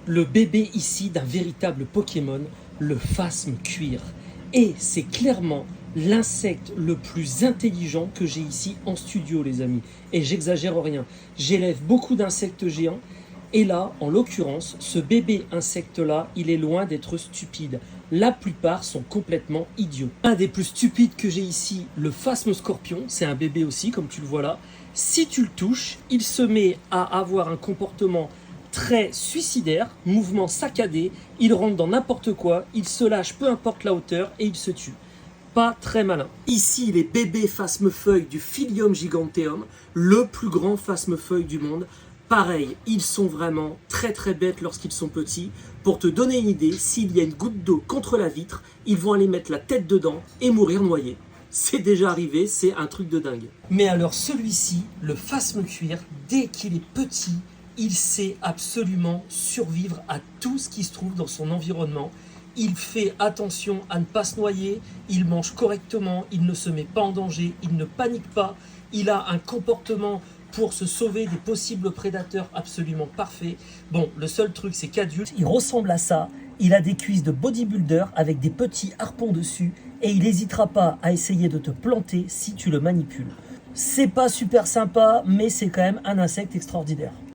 le bébé ici d'un véritable Pokémon, le phasme cuir. Et c'est clairement l'insecte le plus intelligent que j'ai ici en studio, les amis. Et j'exagère rien. J'élève beaucoup d'insectes géants. Et là, en l'occurrence, ce bébé insecte-là, il est loin d'être stupide. La plupart sont complètement idiots. Un des plus stupides que j'ai ici, le phasme scorpion, c'est un bébé aussi, comme tu le vois là. Si tu le touches, il se met à avoir un comportement très suicidaire, mouvement saccadé, il rentre dans n'importe quoi, il se lâche peu importe la hauteur et il se tue. Pas très malin. Ici, les bébés phasmefeuilles du Phyllium giganteum, le plus grand phasmefeuille du monde. Pareil, ils sont vraiment très très bêtes lorsqu'ils sont petits. Pour te donner une idée, s'il y a une goutte d'eau contre la vitre, ils vont aller mettre la tête dedans et mourir noyés. C'est déjà arrivé, c'est un truc de dingue. Mais alors celui-ci, le phasme cuir, dès qu'il est petit, il sait absolument survivre à tout ce qui se trouve dans son environnement. Il fait attention à ne pas se noyer, il mange correctement, il ne se met pas en danger, il ne panique pas, il a un comportement pour se sauver des possibles prédateurs absolument parfait. Bon, le seul truc c'est qu'adulte, il ressemble à ça, il a des cuisses de bodybuilder avec des petits harpons dessus et il n'hésitera pas à essayer de te planter si tu le manipules. C'est pas super sympa, mais c'est quand même un insecte extraordinaire.